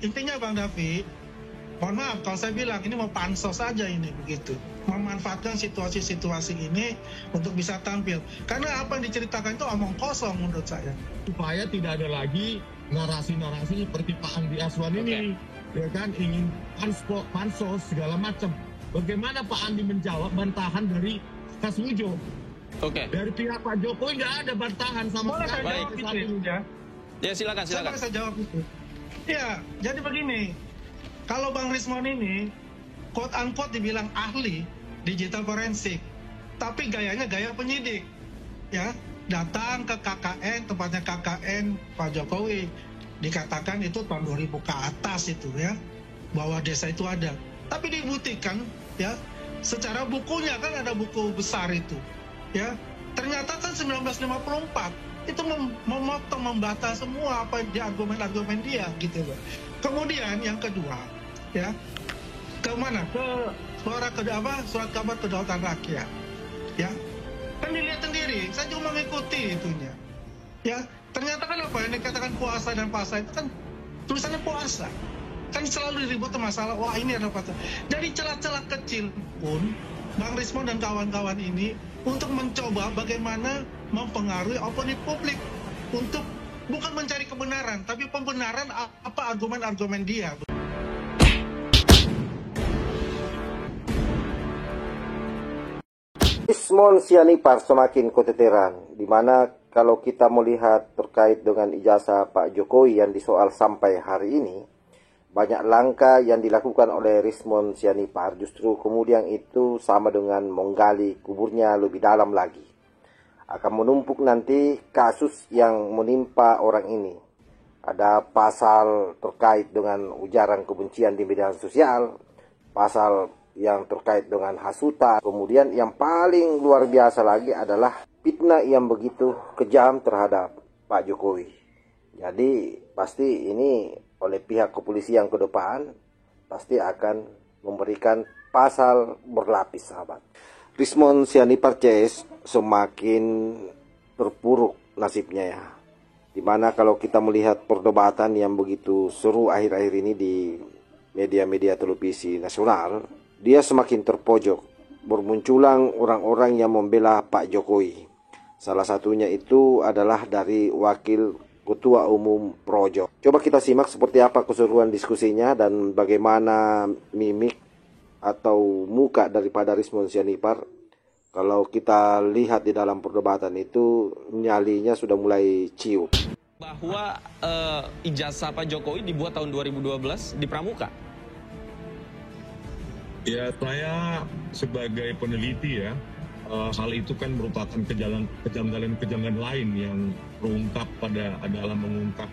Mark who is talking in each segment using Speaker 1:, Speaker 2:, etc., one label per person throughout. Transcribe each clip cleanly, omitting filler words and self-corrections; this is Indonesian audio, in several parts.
Speaker 1: intinya Bang Davi, mohon maaf kalau saya bilang ini mau pansos saja ini begitu. Memanfaatkan situasi-situasi ini untuk bisa tampil. Karena apa yang diceritakan itu omong kosong menurut saya.
Speaker 2: Supaya tidak ada lagi narasi-narasi seperti Pak Andi Aswan ini, ya kan, ingin pansos segala macam. Bagaimana Pak Andi menjawab bantahan dari Kas Mujo? Dari pihak Pak Jokowi nggak ada bantahan sama sekali.
Speaker 1: Baik,
Speaker 3: ya silakan.
Speaker 1: Saya jawab itu. Ya, jadi begini. Kalau Bang Rismon ini quote unquote dibilang ahli digital forensik, tapi gayanya gaya penyidik, ya, datang ke KKN, tempatnya KKN Pak Jokowi, dikatakan itu tahun 2000 ke atas itu ya, bahwa desa itu ada, tapi dibuktikan ya, secara bukunya kan ada buku besar itu, ya, ternyata kan 1954 itu memotong, membantah semua apa di argumen-argumen dia gitu loh. Kemudian yang kedua, ya, ke mana? Ke surat kabar kedaulatan rakyat, ya, kan dilihat sendiri. Saya cuma mengikuti itunya, ya. Ternyata kan apa yang dikatakan puasa dan pasar itu kan tulisannya puasa, kan selalu diribut masalah. Wah ini ada apa? Dari celah-celah kecil pun Bang Rismon dan kawan-kawan ini untuk mencoba bagaimana mempengaruhi opini publik untuk bukan mencari kebenaran, tapi pembenaran apa argumen-argumen dia.
Speaker 4: Rismon Sianipar semakin keteteran, di mana kalau kita melihat terkait dengan ijazah Pak Jokowi yang disoal sampai hari ini, banyak langkah yang dilakukan oleh Rismon Sianipar justru kemudian itu sama dengan menggali kuburnya lebih dalam lagi. Akan menumpuk nanti kasus yang menimpa orang ini. Ada pasal terkait dengan ujaran kebencian di media sosial, pasal yang terkait dengan hasutan, kemudian yang paling luar biasa lagi adalah fitnah yang begitu kejam terhadap Pak Jokowi. Jadi pasti ini oleh pihak kepolisian ke depan pasti akan memberikan pasal berlapis, sahabat. Rismon Sianipar CS semakin terpuruk nasibnya ya. Dimana kalau kita melihat perdebatan yang begitu seru akhir-akhir ini di media-media televisi nasional, dia semakin terpojok. Bermunculan orang-orang yang membela Pak Jokowi. Salah satunya itu adalah dari Wakil Ketua Umum Projo. Coba kita simak seperti apa keseruan diskusinya dan bagaimana mimik atau muka daripada Rismon Sianipar. Kalau kita lihat di dalam perdebatan itu, nyalinya sudah mulai ciut.
Speaker 3: Bahwa ijazah Pak Jokowi dibuat tahun 2012 di Pramuka.
Speaker 2: Ya, saya sebagai peneliti ya, hal itu kan merupakan kejanggalan-kejanggalan lain yang terungkap dalam mengungkap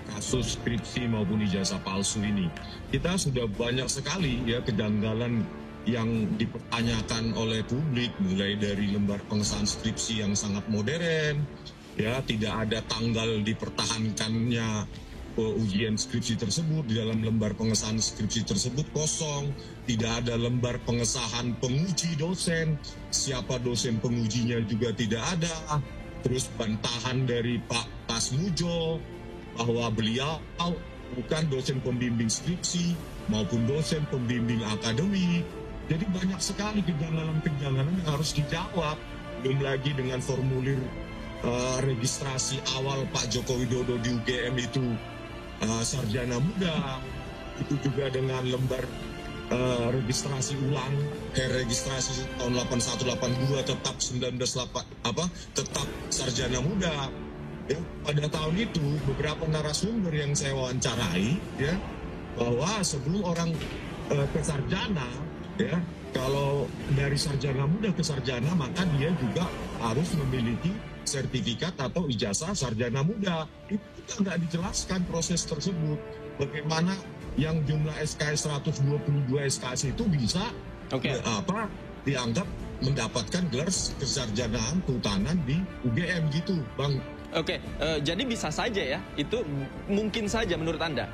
Speaker 2: kasus skripsi maupun ijazah palsu ini. Kita sudah banyak sekali ya kejanggalan yang dipertanyakan oleh publik, mulai dari lembar pengesahan skripsi yang sangat modern, ya, tidak ada tanggal dipertahankannya ujian skripsi tersebut, di dalam lembar pengesahan skripsi tersebut kosong, tidak ada lembar pengesahan penguji dosen, siapa dosen pengujinya juga tidak ada, terus bantahan dari Pak Kas Mujo bahwa beliau bukan dosen pembimbing skripsi maupun dosen pembimbing akademik. Jadi banyak sekali kejanggalan-kejanggalan yang harus dijawab, belum lagi dengan formulir registrasi awal Pak Joko Widodo di UGM itu sarjana muda, itu juga dengan lembar registrasi ulang, registrasi tahun 81-82 tetap 19 tetap sarjana muda. Ya, pada tahun itu beberapa narasumber yang saya wawancarai ya, bahwa sebelum orang ke sarjana ya, kalau dari sarjana muda ke sarjana maka dia juga harus memiliki sertifikat atau ijazah sarjana muda. Itu nggak dijelaskan proses tersebut. Bagaimana yang jumlah SKS 122 SKS itu bisa dianggap mendapatkan gelar kesarjanaan kehutanan di UGM gitu, Bang.
Speaker 3: Jadi bisa saja ya, itu mungkin saja menurut Anda?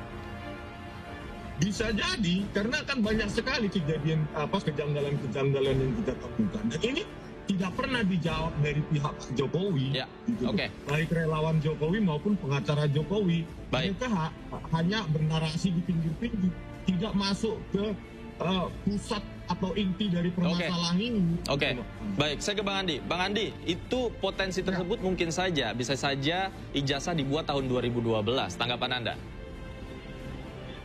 Speaker 2: Bisa jadi, karena kan banyak sekali kejadian kejanggalan-kejanggalan yang kita temukan. Dan ini tidak pernah dijawab dari pihak Jokowi.
Speaker 3: Ya,
Speaker 2: gitu.
Speaker 3: oke.
Speaker 2: Baik relawan Jokowi maupun pengacara Jokowi.
Speaker 3: Baik.
Speaker 2: Mereka hanya bernarasi di pinggir-pinggir, tidak masuk ke pusat atau inti dari permasalahan ini.
Speaker 3: Oke, baik. Saya ke Bang Andi. Bang Andi, itu potensi tersebut mungkin saja, bisa saja ijazah dibuat tahun 2012. Tanggapan Anda?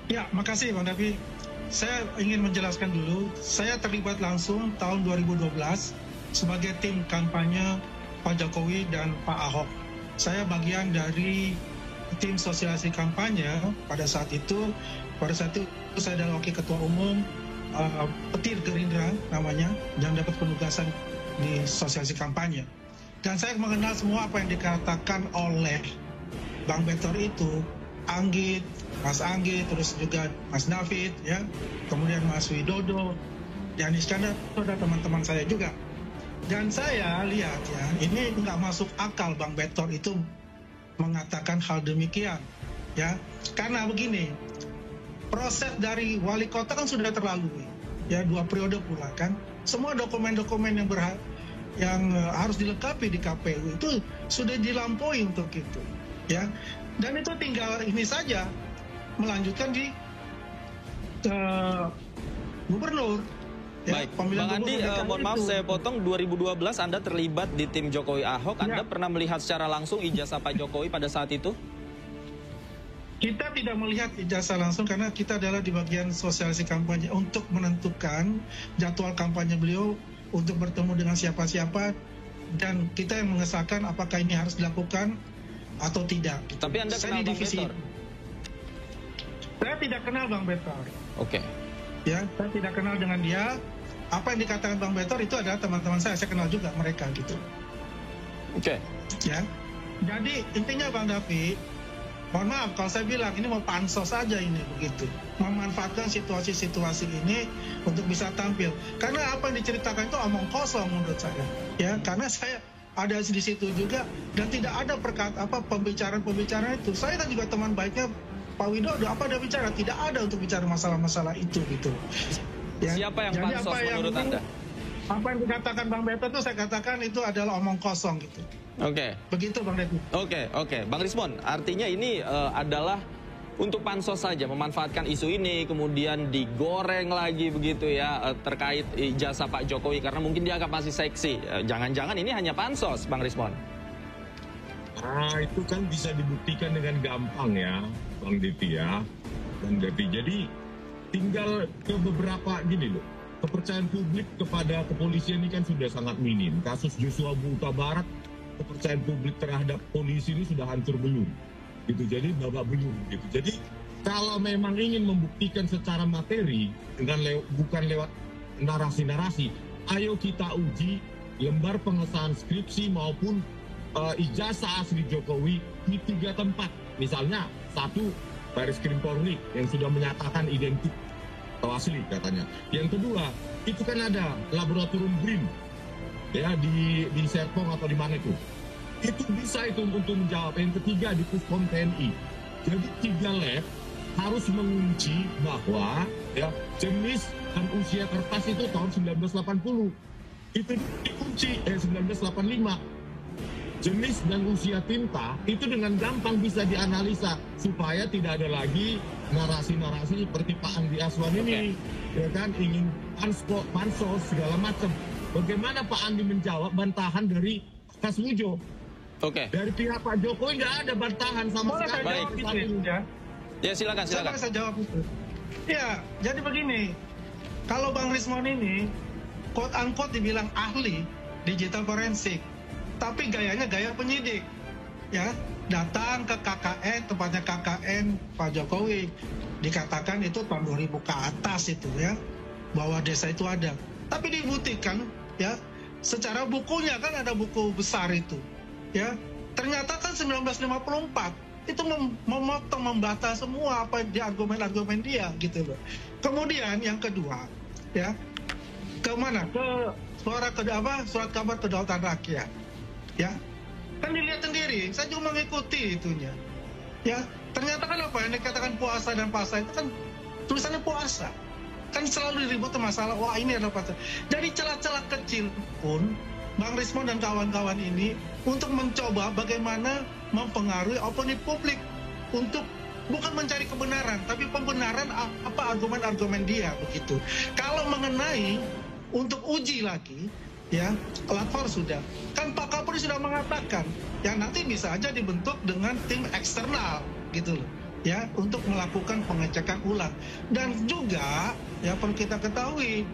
Speaker 1: Ya, makasih Bang Davi. Saya ingin menjelaskan dulu, saya terlibat langsung tahun 2012 sebagai tim kampanye Pak Jokowi dan Pak Ahok. Saya bagian dari tim sosialisasi kampanye pada saat itu. Pada saat itu saya adalah wakil ketua umum Petir Gerindra namanya, dan dapat penugasan di sosialisasi kampanye. Dan saya mengenal semua apa yang dikatakan oleh Bang Betor itu, Anggit, Mas Anggit, terus juga Mas David, ya, kemudian Mas Widodo, dan Iskandar, ada teman-teman saya juga. Dan saya lihat ya, ini nggak masuk akal Bang Betor itu mengatakan hal demikian, ya, karena begini, proses dari wali kota kan sudah terlalui, ya, 2 periode pula kan, semua dokumen-dokumen yang harus dilengkapi di KPU itu sudah dilampaui untuk itu, ya, dan itu tinggal ini saja melanjutkan di gubernur. Ya,
Speaker 3: baik, Bang Andi, mohon maaf saya potong. 2012 Anda terlibat di tim Jokowi Ahok. Anda pernah melihat secara langsung ijazah Pak Jokowi pada saat itu?
Speaker 1: Kita tidak melihat ijazah langsung karena kita adalah di bagian sosialisasi kampanye untuk menentukan jadwal kampanye beliau untuk bertemu dengan siapa-siapa, dan kita yang mengesahkan apakah ini harus dilakukan atau tidak.
Speaker 3: Tapi Anda kenal Bang Betor?
Speaker 1: Saya tidak kenal Bang Betor.
Speaker 3: Oke.
Speaker 1: Ya, saya tidak kenal dengan dia. Apa yang dikatakan Bang Betor itu adalah teman-teman saya kenal juga mereka gitu.
Speaker 3: Oke.
Speaker 1: Ya, jadi intinya Bang Davi, mohon maaf kalau saya bilang ini mau pansos saja ini begitu, memanfaatkan situasi-situasi ini untuk bisa tampil. Karena apa yang diceritakan itu omong kosong menurut saya. Ya, karena saya ada di situ juga dan tidak ada pembicaraan itu. Saya kan juga teman baiknya Pak Widodo, apa ada bicara? Tidak ada untuk bicara masalah-masalah itu gitu. Ya.
Speaker 3: Siapa yang
Speaker 1: jadi
Speaker 3: pansos menurut Anda?
Speaker 1: Apa yang dikatakan Bang Beto itu saya katakan itu adalah omong kosong gitu.
Speaker 3: Oke.
Speaker 1: Begitu Bang Devi.
Speaker 3: Oke. Bang Rismon, artinya ini adalah untuk pansos saja, memanfaatkan isu ini, kemudian digoreng lagi begitu ya, terkait ijazah Pak Jokowi, karena mungkin dianggap masih seksi. Jangan-jangan ini hanya pansos, Bang Rismon?
Speaker 2: Nah, itu kan bisa dibuktikan dengan gampang ya, Bang Devi ya. Bang Devi, jadi tinggal ke beberapa gini loh. Kepercayaan publik kepada kepolisian ini kan sudah sangat minim. Kasus Joshua Huta Barat, kepercayaan publik terhadap polisi ini sudah hancur belum. Gitu, jadi babak belum. Gitu. Jadi kalau memang ingin membuktikan secara materi dengan bukan lewat narasi-narasi, ayo kita uji lembar pengesahan skripsi maupun ijazah asli Jokowi di 3 tempat. Misalnya 1, Baris Krim Polri yang sudah menyatakan identik atau asli katanya. Yang kedua, itu kan ada laboratorium BRIN ya di Serpong atau di mana itu. Itu bisa itu untuk menjawab. Yang ketiga di Puspom TNI. Jadi 3 lab harus mengunci bahwa ya jenis dan usia kertas itu tahun 1980. Itu dikunci 1985. Jenis dan usia tinta itu dengan gampang bisa dianalisa supaya tidak ada lagi narasi-narasi seperti Pak Andi Aswan ini, ya kan, ingin pansos segala macam. Bagaimana Pak Andi menjawab bantahan dari Kas Mujo?
Speaker 3: Oke.
Speaker 2: Dari pihak Pak Jokowi nggak ada bantahan sama sekali.
Speaker 3: Baik. Ya silakan.
Speaker 1: Saya jawab itu. Ya, jadi begini, kalau Bang Rismon ini quote unquote dibilang ahli digital forensik, tapi gayanya gaya penyidik, ya, datang ke KKN, tempatnya KKN Pak Jokowi, dikatakan itu tahun 2000 ke atas itu ya, bahwa desa itu ada, tapi dibuktikan ya, secara bukunya kan ada buku besar itu, ya, ternyata kan 1954 itu memotong, membantah semua apa di argumen-argumen dia gitu loh. Kemudian yang kedua, ya, kemana? Ke surat kabar kedaulatan rakyat. Ya, kan dilihat sendiri, saya juga mengikuti itunya. Ya, ternyata kan apa yang dikatakan puasa dan puasa itu kan tulisannya puasa. Kan selalu diribut masalah, wah ini adalah puasa. Jadi celah-celah kecil pun Bang Rismon dan kawan-kawan ini untuk mencoba bagaimana mempengaruhi opini publik untuk bukan mencari kebenaran, tapi pembenaran apa argumen-argumen dia begitu. Kalau mengenai untuk uji lagi, ya lapor sudah. Kan Pak Kapolri sudah mengatakan, ya nanti bisa aja dibentuk dengan tim eksternal gitu loh. Ya, untuk melakukan pengecekan ulang. Dan juga ya perlu kita ketahui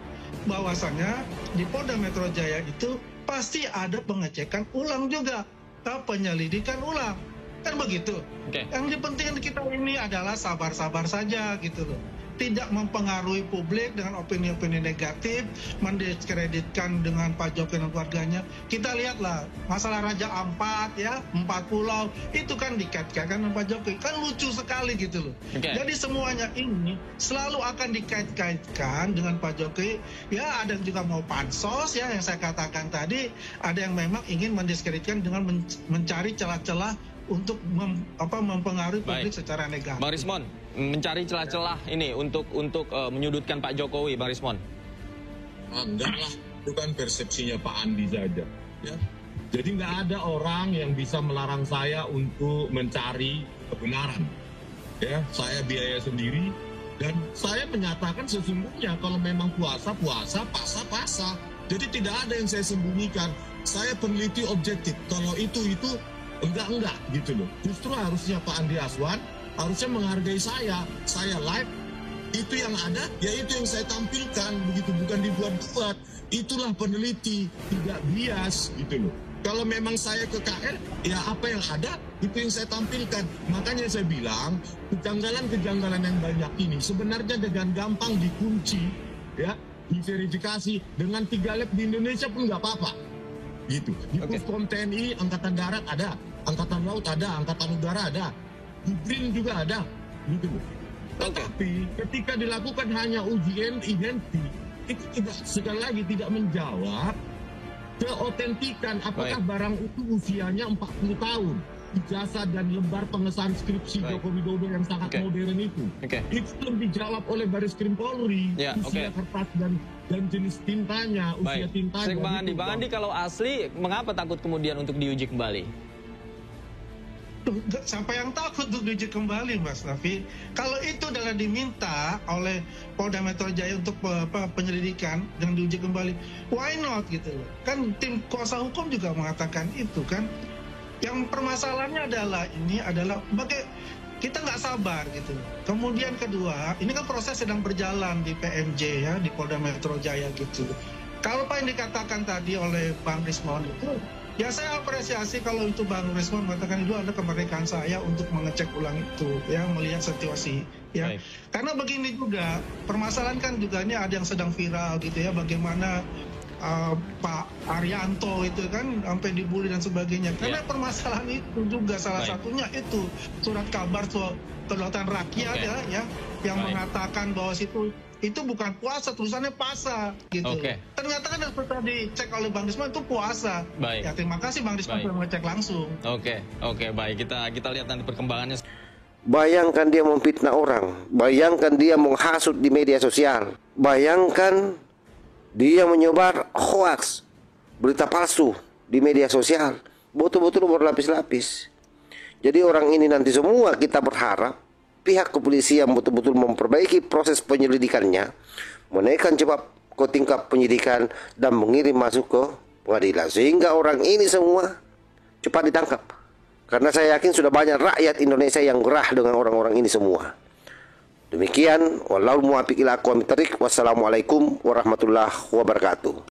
Speaker 1: bahwasannya di Polda Metro Jaya itu pasti ada pengecekan ulang juga, penyelidikan ulang. Kan begitu. Yang penting kita ini adalah sabar-sabar saja gitu loh. Tidak mempengaruhi publik dengan opini-opini negatif, mendiskreditkan dengan Pak Jokowi dan keluarganya. Kita lihatlah masalah Raja Ampat ya, 4 pulau itu kan dikait-kaitkan dengan Pak Jokowi. Kan lucu sekali gitu loh. Jadi semuanya ini selalu akan dikait-kaitkan dengan Pak Jokowi. Ya ada yang juga mau pansos ya yang saya katakan tadi, ada yang memang ingin mendiskreditkan dengan mencari celah-celah untuk mempengaruhi publik secara negatif.
Speaker 3: Bang Rismon, mencari celah-celah ini untuk menyudutkan Pak Jokowi, Bang Rismon.
Speaker 2: Enggak lah, itu kan persepsinya Pak Andi saja. Ya. Jadi nggak ada orang yang bisa melarang saya untuk mencari kebenaran. Ya, saya biaya sendiri dan saya menyatakan sesungguhnya kalau memang puasa, pasa. Jadi tidak ada yang saya sembunyikan. Saya peneliti objektif. Kalau itu enggak gitu loh. Justru harusnya Pak Andi Aswan harusnya menghargai saya live, itu yang ada ya itu yang saya tampilkan begitu, bukan dibuat-buat. Itulah peneliti, tidak bias gitu loh. Kalau memang saya ke KR ya apa yang ada itu yang saya tampilkan. Makanya saya bilang kejanggalan yang banyak ini sebenarnya dengan gampang dikunci ya, diverifikasi dengan 3 lab di Indonesia pun nggak apa-apa gitu. Di Puspom TNI, Angkatan Darat ada, Angkatan Laut ada, Angkatan Udara ada, di BRIN juga ada, gitu. Tetapi ketika dilakukan hanya uji identik, itu tidak, sekali lagi tidak menjawab keotentikan apakah barang itu usianya 40 tahun. Ijazah dan lembar pengesahan skripsi Joko Widodo yang sangat modern itu. Itu belum dijawab oleh Baris Krim Polri. Usia kertas dan jenis tintanya, usia tintanya.
Speaker 3: Bang Andi, kalau asli, mengapa takut kemudian untuk diuji kembali?
Speaker 1: Sampai yang takut untuk diuji kembali, Mas Raffi. Kalau itu adalah diminta oleh Polda Metro Jaya untuk penyelidikan dan diuji kembali, why not gitu loh. Kan tim kuasa hukum juga mengatakan itu kan. Yang permasalahannya adalah kita nggak sabar gitu. Kemudian kedua, ini kan proses sedang berjalan di PMJ ya, di Polda Metro Jaya gitu. Kalau apa yang dikatakan tadi oleh Bang Rismon itu, ya saya apresiasi kalau itu Bang Rismon mengatakan itu ada kemerdekaan saya untuk mengecek ulang itu, ya melihat situasi. Ya, karena begini juga permasalahan kan juga ini ada yang sedang viral gitu ya, bagaimana Pak Arianto itu kan sampai dibully dan sebagainya. Karena permasalahan itu juga salah satunya itu surat kabar kedaulatan rakyat ya yang mengatakan bahwa itu bukan puasa, tulisannya pasa gitu. Ternyata kan seperti dicek oleh Bang Rismon itu puasa. Ya terima kasih Bang Rismon sudah mengecek langsung.
Speaker 3: Baik, kita lihat nanti perkembangannya.
Speaker 4: Bayangkan dia memfitnah orang, bayangkan dia menghasut di media sosial, bayangkan dia menyebar hoax, berita palsu di media sosial, betul-betul berlapis-lapis. Jadi orang ini nanti semua kita berharap pihak kepolisian betul-betul memperbaiki proses penyelidikannya, menaikkan cepat ke tingkat penyidikan dan mengirim masuk ke pengadilan, sehingga orang ini semua cepat ditangkap. Karena saya yakin sudah banyak rakyat Indonesia yang gerah dengan orang-orang ini semua. Demikian, wallahul muwaffiq ila aqwamit thoriq. Wassalamualaikum warahmatullahi wabarakatuh.